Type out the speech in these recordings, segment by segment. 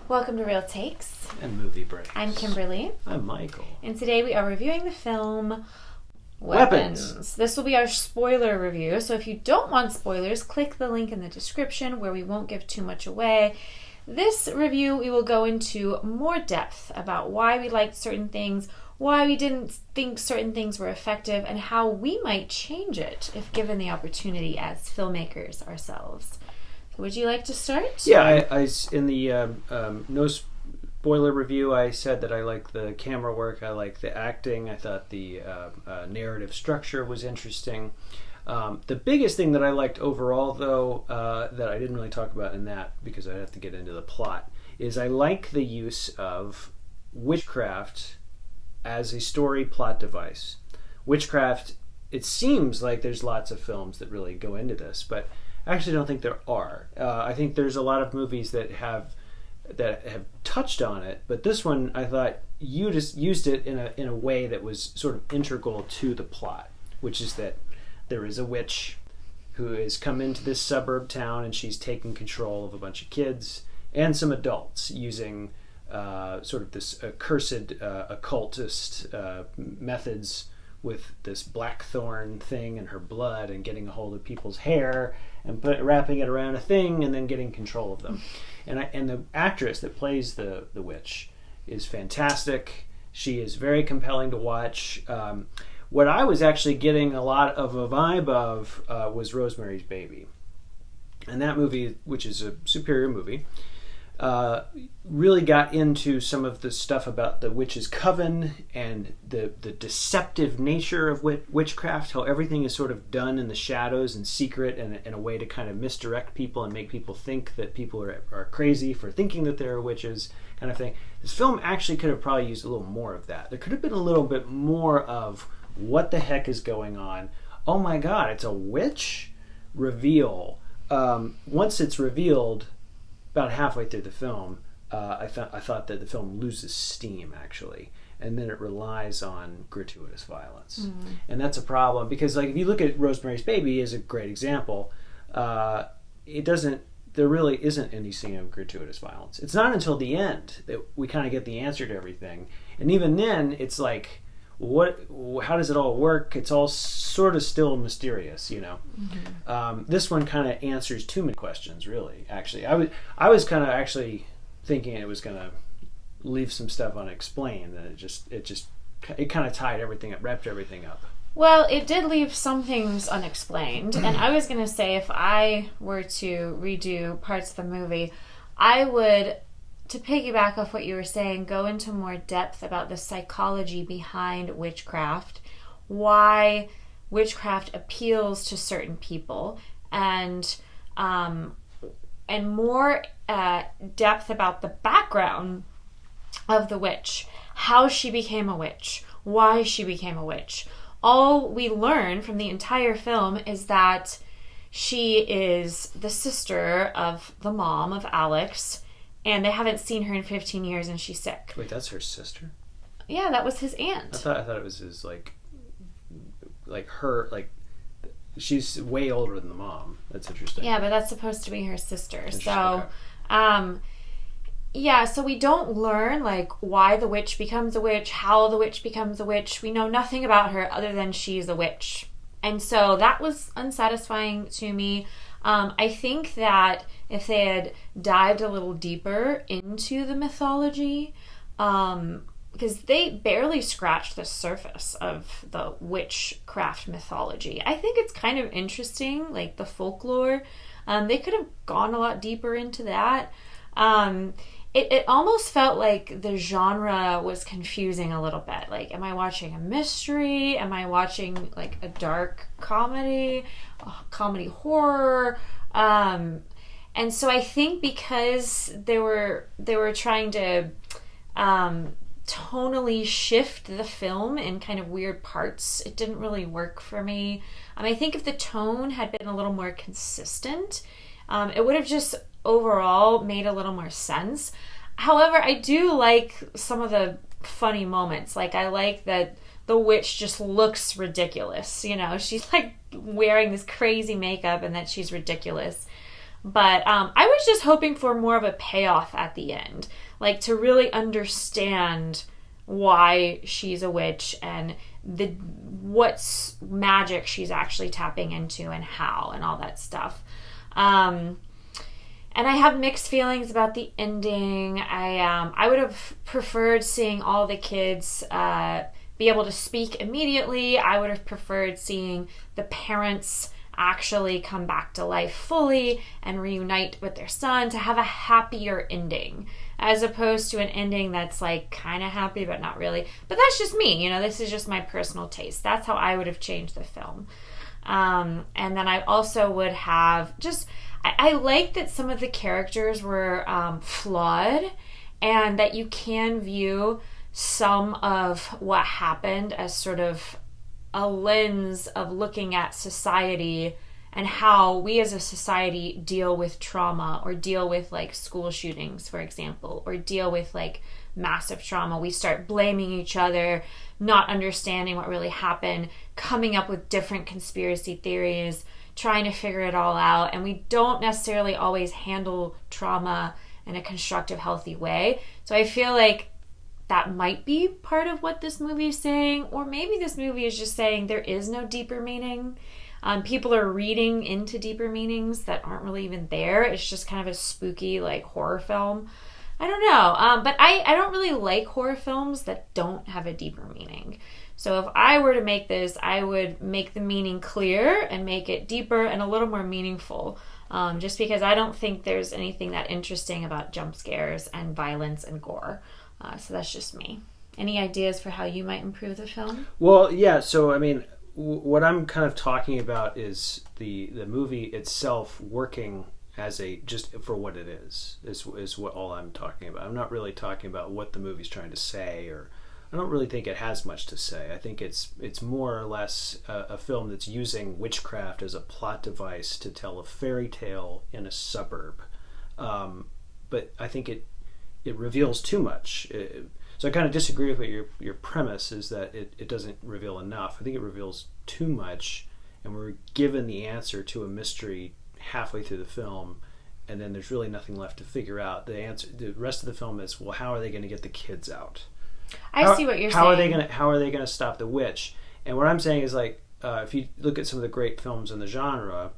Welcome to Real Takes and Movie Breaks. I'm Kimberly. I'm Michael. And today we are reviewing the film Weapons. This will be our spoiler review, so if you don't want spoilers, click the link in the description where we won't give too much away. This review, we will go into more depth about why we liked certain things, why we didn't think certain things were effective, and how we might change it if given the opportunity as filmmakers ourselves. So would you like to start? Yeah, I in the no spoiler review, I said that I like the camera work, I like the acting, I thought the narrative structure was interesting. The biggest thing that I liked overall, though, that I didn't really talk about in that because I'd have to get into the plot, is I like the use of witchcraft as a story plot device. Witchcraft, it seems like there's lots of films that really go into this, but I actually don't think there are. I think there's a lot of movies that have touched on it, but this one I thought you just used it in a way that was sort of integral to the plot, which is that there is a witch who has come into this suburb town and she's taken control of a bunch of kids and some adults using sort of this accursed occultist methods with this blackthorn thing in her blood and getting a hold of people's hair and wrapping it around a thing and then getting control of them. And the actress that plays the witch is fantastic. She is very compelling to watch. What I was actually getting a lot of a vibe of was Rosemary's Baby. And that movie, which is a superior movie, really got into some of the stuff about the witch's coven and the deceptive nature of witchcraft, how everything is sort of done in the shadows and secret and in a way to kind of misdirect people and make people think that people are crazy for thinking that they're witches, kind of thing. This film actually could have probably used a little more of that. There could have been a little bit more of what the heck is going on. Oh my god, it's a witch? Reveal. Once it's revealed, about halfway through the film, I thought that the film loses steam, actually, and then it relies on gratuitous violence. Mm-hmm. And that's a problem, because like if you look at Rosemary's Baby as a great example, there really isn't any scene of gratuitous violence. It's not until the end that we kind of get the answer to everything, and even then it's like, how does it all work? It's all sort of still mysterious, you know. Mm-hmm. This one kind of answers too many questions, really. Actually, I was kind of actually thinking it was going to leave some stuff unexplained, and it kind of tied everything up, wrapped everything up. Well, it did leave some things unexplained, and I was going to say if I were to redo parts of the movie, I would, to piggyback off what you were saying, go into more depth about the psychology behind witchcraft, why witchcraft appeals to certain people, and more depth about the background of the witch, how she became a witch, why she became a witch. All we learn from the entire film is that she is the sister of the mom of Alex, and they haven't seen her in 15 years, and she's sick. Wait, that's her sister? Yeah, that was his aunt. I thought it was his, she's way older than the mom. That's interesting. Yeah, but that's supposed to be her sister. So, okay. So we don't learn, why the witch becomes a witch, how the witch becomes a witch. We know nothing about her other than she's a witch. And so that was unsatisfying to me. I think that if they had dived a little deeper into the mythology, because they barely scratched the surface of the witchcraft mythology. I think it's kind of interesting, like the folklore. They could have gone a lot deeper into that. It almost felt like the genre was confusing a little bit. Like, am I watching a mystery? Am I watching a dark comedy, comedy horror? And so I think because they were trying to tonally shift the film in kind of weird parts, it didn't really work for me. I think if the tone had been a little more consistent, it would have just overall made a little more sense. However, I do like some of the funny moments. I like that the witch just looks ridiculous. You know, she's wearing this crazy makeup and that she's ridiculous. But I was just hoping for more of a payoff at the end, like to really understand why she's a witch and what magic she's actually tapping into and how and all that stuff. And I have mixed feelings about the ending. I would have preferred seeing all the kids be able to speak immediately. I would have preferred seeing the parents actually come back to life fully and reunite with their son, to have a happier ending, as opposed to an ending that's like kind of happy but not really. But that's just me, you know, this is just my personal taste. That's how I would have changed the film. And then I also would have just, I like that some of the characters were flawed, and that you can view some of what happened as sort of a lens of looking at society and how we as a society deal with trauma, or deal with like school shootings, for example, or deal with like massive trauma. We start blaming each other, not understanding what really happened, coming up with different conspiracy theories, trying to figure it all out, and we don't necessarily always handle trauma in a constructive, healthy way. So I feel like that might be part of what this movie is saying, or maybe this movie is just saying there is no deeper meaning. People are reading into deeper meanings that aren't really even there. It's just kind of a spooky like horror film. I don't know, but I don't really like horror films that don't have a deeper meaning. So if I were to make this, I would make the meaning clear and make it deeper and a little more meaningful, just because I don't think there's anything that interesting about jump scares and violence and gore. So that's just me. Any ideas for how you might improve the film? Well, yeah, so I mean, what I'm kind of talking about is the movie itself working as a, just for what it is what all I'm talking about. I'm not really talking about what the movie's trying to say, or I don't really think it has much to say. I think it's more or less a film that's using witchcraft as a plot device to tell a fairy tale in a suburb. But I think it reveals too much. So I kind of disagree with your premise, is that it doesn't reveal enough. I think it reveals too much, and we're given the answer to a mystery halfway through the film, and then there's really nothing left to figure out. The rest of the film is, well, how are they going to get the kids out? I see what you're saying. How are they going to stop the witch? And what I'm saying is, like, if you look at some of the great films in the genre,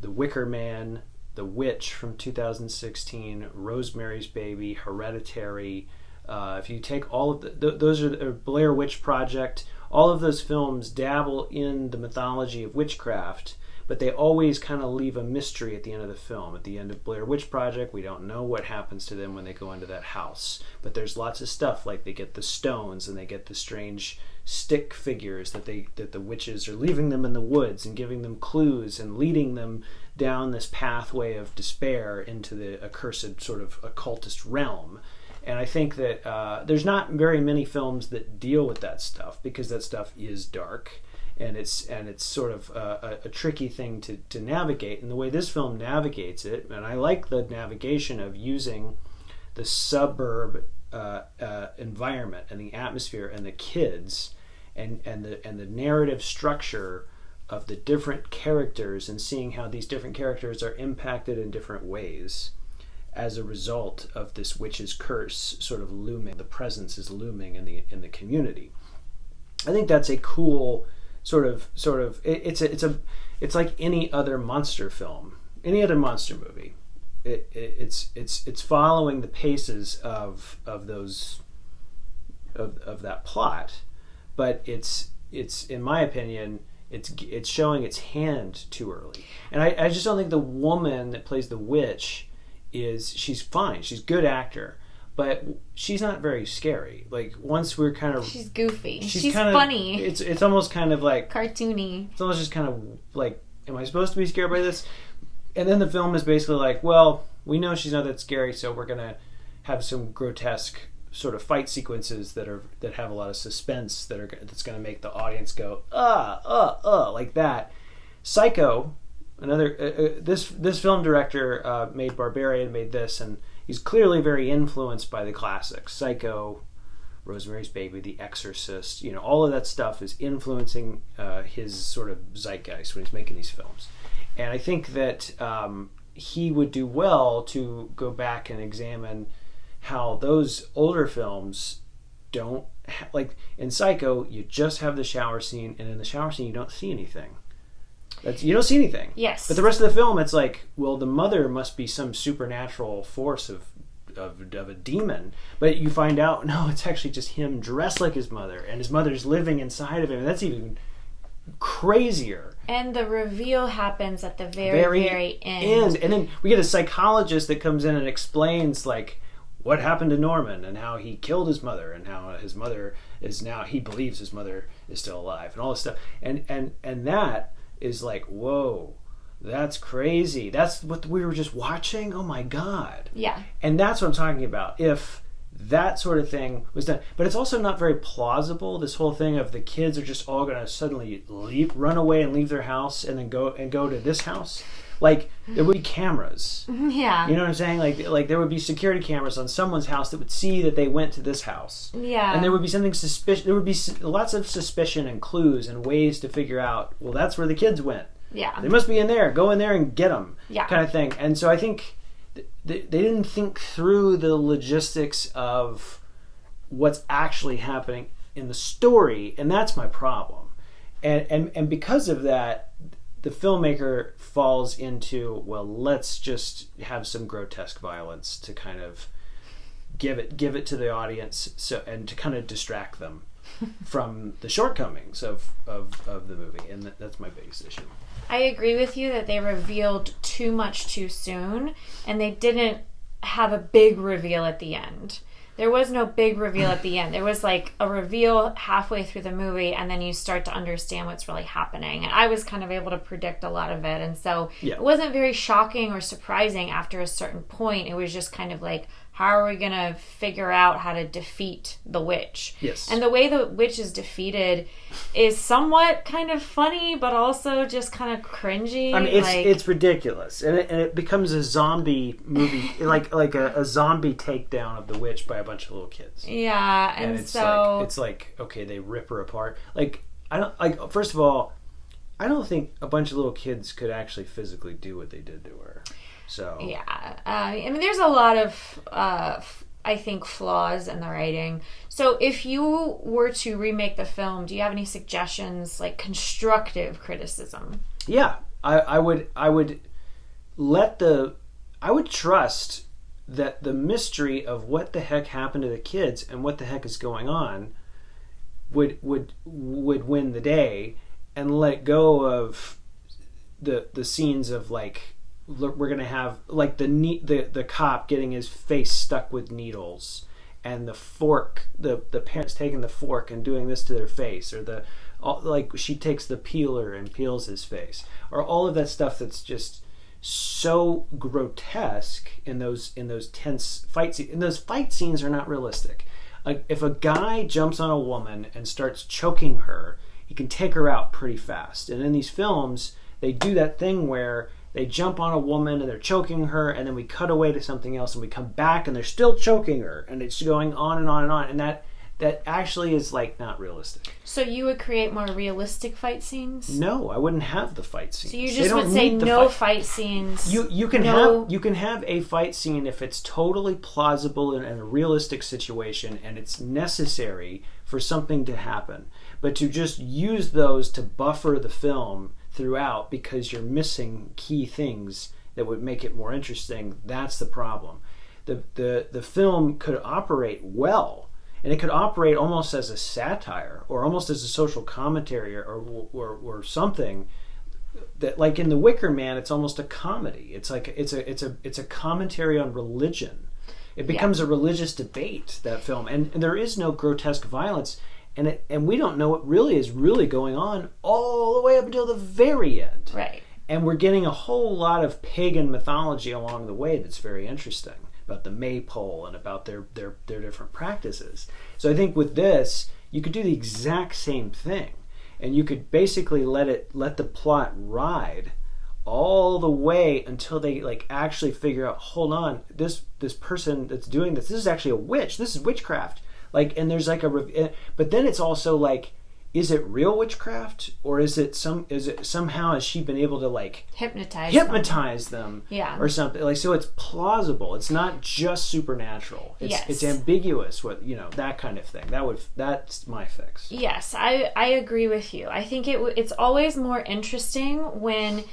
The Wicker Man, The Witch from 2016, Rosemary's Baby, Hereditary. If you take all of those are Blair Witch Project. All of those films dabble in the mythology of witchcraft, but they always kind of leave a mystery at the end of the film. At the end of Blair Witch Project, we don't know what happens to them when they go into that house. But there's lots of stuff, like they get the stones and they get the strange stick figures that the witches are leaving them in the woods and giving them clues and leading them down this pathway of despair into the accursed sort of occultist realm. And I think that there's not very many films that deal with that stuff, because that stuff is dark, and it's sort of a tricky thing to navigate. And the way this film navigates it, and I like the navigation of using the suburb environment and the atmosphere and the kids and the narrative structure of the different characters, and seeing how these different characters are impacted in different ways as a result of this witch's curse sort of looming. The presence is looming in the community. I think that's a cool sort of it's like any other monster film, any other monster movie. It's following the paces of that plot, but it's in my opinion, it's showing its hand too early. And I just don't think the woman that plays the witch she's fine. She's a good actor, but she's not very scary. Like, once we're kind of... She's goofy. She's kind of funny. It's almost kind of like... cartoony. It's almost just kind of like, am I supposed to be scared by this? And then the film is basically like, well, we know she's not that scary, so we're going to have some grotesque sort of fight sequences that have a lot of suspense that's going to make the audience go, like that. Psycho... Another this film director made Barbarian, made this, and he's clearly very influenced by the classics. Psycho, Rosemary's Baby, The Exorcist, all of that stuff is influencing his sort of zeitgeist when he's making these films. And I think that he would do well to go back and examine how those older films don't like in Psycho, you just have the shower scene, and in the shower scene you don't see anything. You don't see anything. Yes. But the rest of the film, it's like, well, the mother must be some supernatural force of a demon. But you find out, no, it's actually just him dressed like his mother, and his mother's living inside of him. And that's even crazier. And the reveal happens at the very end. And then we get a psychologist that comes in and explains, like, what happened to Norman and how he killed his mother and how his mother is now, he believes his mother is still alive and all this stuff. And that is like, whoa, that's crazy. That's what we were just watching? Oh my God. Yeah. And that's what I'm talking about. If that sort of thing was done. But it's also not very plausible, this whole thing of the kids are just all going to suddenly run away and leave their house and then go to this house. Like, there would be cameras. Yeah. You know what I'm saying? Like there would be security cameras on someone's house that would see that they went to this house. Yeah. And there would be something suspicious. There would be lots of suspicion and clues and ways to figure out, well, that's where the kids went. Yeah. They must be in there. Go in there and get them. Yeah. Kind of thing. And so I think they didn't think through the logistics of what's actually happening in the story, and that's my problem. And because of that, the filmmaker falls into, well, let's just have some grotesque violence to kind of give it to the audience, and to kind of distract them from the shortcomings of the movie, and that's my biggest issue. I agree with you that they revealed too much too soon, and they didn't have a big reveal at the end. There was no big reveal at the end. There was like a reveal halfway through the movie, and then you start to understand what's really happening. And I was kind of able to predict a lot of it. And so It wasn't very shocking or surprising after a certain point. It was just kind of like, how are we going to figure out how to defeat the witch? Yes. And the way the witch is defeated is somewhat kind of funny, but also just kind of cringy. I mean, it's ridiculous, and it becomes a zombie movie, like a zombie takedown of the witch by a bunch of little kids. Yeah, and so it's like okay, they rip her apart. Like I don't like. First of all, I don't think a bunch of little kids could actually physically do what they did to her. So yeah, I mean, there's a lot of I think flaws in the writing. So if you were to remake the film, do you have any suggestions, like constructive criticism? Yeah, I would trust that the mystery of what the heck happened to the kids and what the heck is going on would win the day, and let go of the scenes of like, we're gonna have like the cop getting his face stuck with needles, and the fork, the parents taking the fork and doing this to their face, or like she takes the peeler and peels his face, or all of that stuff that's just so grotesque in those tense fight scenes. And those fight scenes are not realistic. Like, if a guy jumps on a woman and starts choking her, he can take her out pretty fast. And in these films, they do that thing where they jump on a woman and they're choking her, and then we cut away to something else and we come back and they're still choking her, and it's going on and on and on, and that actually is like not realistic. So you would create more realistic fight scenes? No, I wouldn't have the fight scenes. So you just would say no fight scenes. You can have a fight scene if it's totally plausible in a realistic situation and it's necessary for something to happen. But to just use those to buffer the film throughout because you're missing key things that would make it more interesting, that's the problem. The film could operate well, and it could operate almost as a satire or almost as a social commentary or something that, like in The Wicker Man, it's almost a comedy. It's like it's a commentary on religion. It becomes a religious debate, that film, and there is no grotesque violence. And we don't know what really is going on all the way up until the very end. Right. And we're getting a whole lot of pagan mythology along the way that's very interesting, about the maypole and about their different practices. So I think with this, you could do the exact same thing, and you could basically let the plot ride all the way until they like actually figure out, hold on, this person that's doing this is actually a witch. This is witchcraft. Like, and there's like but then it's also like, is it real witchcraft, or is it somehow has she been able to like hypnotize them yeah, or something, like, so it's plausible, it's not just supernatural, it's ambiguous, what, you know, that kind of thing. That's my fix. Yes, I agree with you. I think it's always more interesting when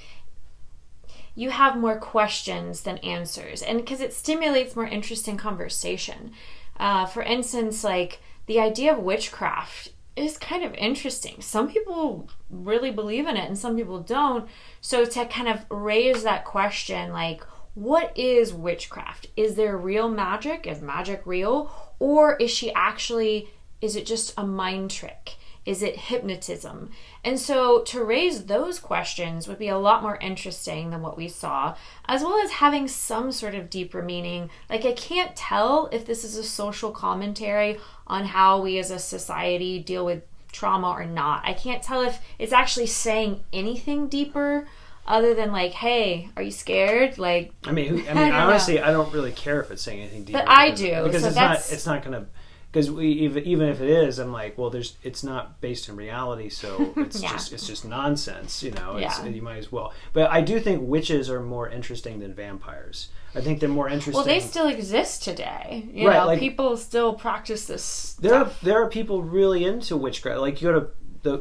you have more questions than answers, and because it stimulates more interesting conversation. For instance, like the idea of witchcraft is kind of interesting. Some people really believe in it and some people don't. So to kind of raise that question, like, what is witchcraft? Is there real magic? Is magic real? Or is it just a mind trick? Is it hypnotism? And so to raise those questions would be a lot more interesting than what we saw, as well as having some sort of deeper meaning. Like, I can't tell if this is a social commentary on how we as a society deal with trauma or not. I can't tell if it's actually saying anything deeper other than like, hey, are you scared? Like, I mean, honestly, I don't really care if it's saying anything deeper. But I do. Because so it's not going to... Because even if it is, I'm like, well, it's not based in reality, so it's just nonsense, you know. You might as well. But I do think witches are more interesting than vampires. I think they're more interesting. Well, they still exist today. You know, like, people still practice this stuff. There are people really into witchcraft. Like, you go to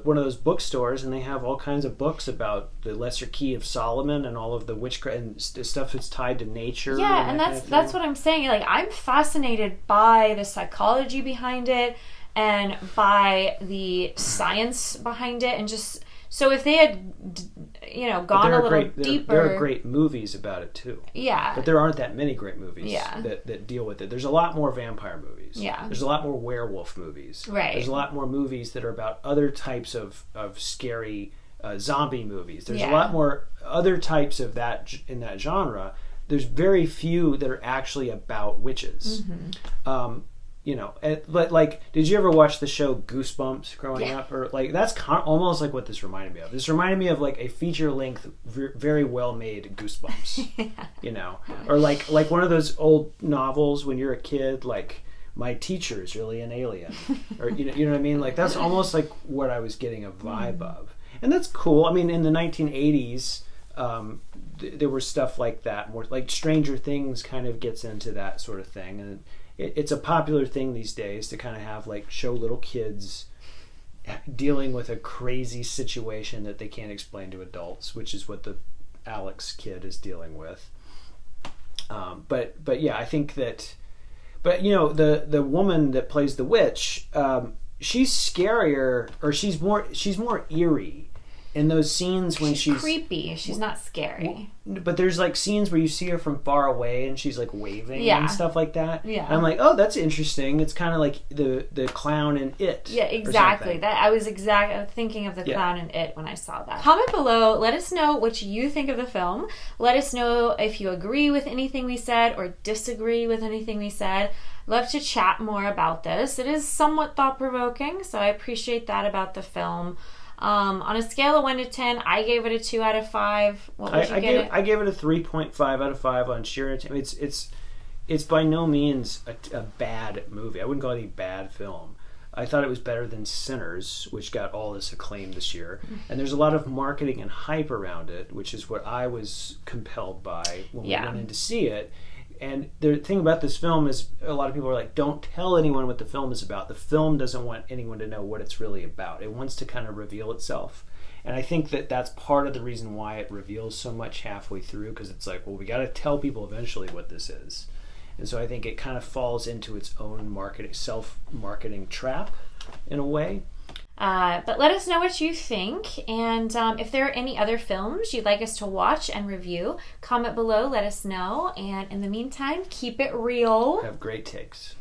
one of those bookstores and they have all kinds of books about the Lesser Key of Solomon and all of the witchcraft and stuff that's tied to nature. Yeah, and that's what I'm saying. Like, I'm fascinated by the psychology behind it and by the science behind it, and just so if they had, you know, gone a little deeper. There are great movies about it too. Yeah. But there aren't that many great movies that deal with it. There's a lot more vampire movies. Yeah. There's a lot more werewolf movies. Right. There's a lot more movies that are about other types of scary zombie movies. There's a lot more other types of that in that genre. There's very few that are actually about witches. Mm-hmm. You know, but like, did you ever watch the show Goosebumps growing up? Or like, that's almost like what this reminded me of. This reminded me of like a feature-length, very well-made Goosebumps. You know, or like one of those old novels when you're a kid, like My Teacher is Really an Alien, or you know what I mean? Like, that's almost like what I was getting a vibe of, and that's cool. I mean, in the 1980s. There was stuff like that, more like Stranger Things kind of gets into that sort of thing, and it's a popular thing these days to kind of have like show little kids dealing with a crazy situation that they can't explain to adults, which is what the Alex kid is dealing with. But yeah, I think that. But you know, the woman that plays the witch, she's scarier, or she's more eerie. In those scenes when she's creepy, she's not scary. But there's like scenes where you see her from far away and she's like waving and stuff like that. Yeah, and I'm like, oh, that's interesting. It's kind of like the clown in It. Yeah, exactly. That I was thinking of the clown in It when I saw that. Comment below. Let us know what you think of the film. Let us know if you agree with anything we said or disagree with anything we said. Love to chat more about this. It is somewhat thought-provoking, so I appreciate that about the film. On a scale of 1 to 10, I gave it a 2 out of 5. What would you give it? I gave it a 3.5 out of 5 on sheer. It's by no means a bad movie. I wouldn't call it a bad film. I thought it was better than Sinners, which got all this acclaim this year. And there's a lot of marketing and hype around it, which is what I was compelled by when we went in to see it. And the thing about this film is a lot of people are like, don't tell anyone what the film is about. The film doesn't want anyone to know what it's really about. It wants to kind of reveal itself. And I think that that's part of the reason why it reveals so much halfway through, because it's like, well, we got to tell people eventually what this is. And so I think it kind of falls into its own self-marketing trap in a way. But let us know what you think, and if there are any other films you'd like us to watch and review, comment below, let us know, and in the meantime, keep it real. Have great takes.